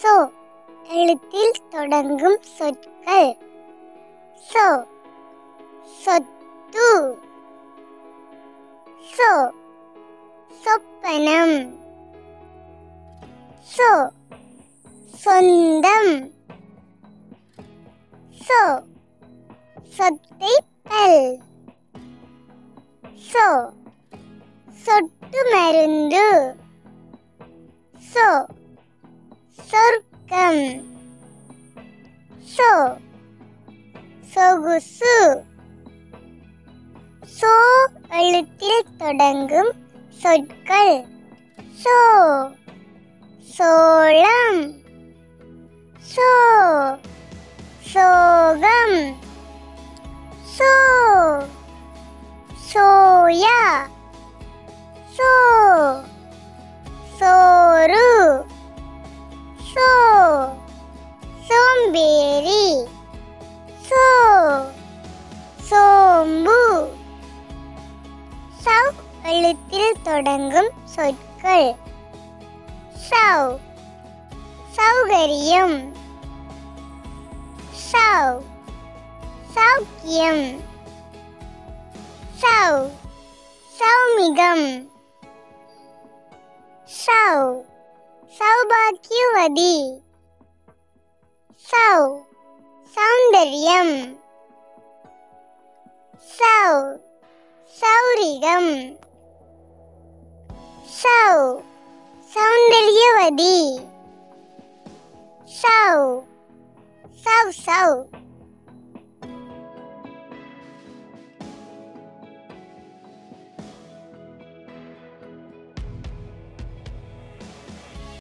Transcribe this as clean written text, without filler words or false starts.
So எழுத்தில் தொடங்கும் சொற்கள். சோ சொத்து. சோ சொப்பனம். சோ சொந்தம். சோ சொத்தைப்பல். சோ சொட்டு மருந்து. சோ சொர்க்கம். சோ சொகுசு. சோ எழுத்தில் தொடங்கும் சொற்கள். சோ சோளம். சோ சோகம். So soya. சோ சோறு. சோ சோம்பேறி. சோ சோம்பு. சௌ எழுத்தில் தொடங்கும் சொற்கள். சௌ சௌகரியம். சௌ சௌக்கியம். சௌ சௌமிகம். சௌ சௌபாக்கியவதி. சௌ சௌந்தர்யம். சௌ சௌரிகம். சௌ சௌந்தர்யவதி. சௌ சௌ சௌ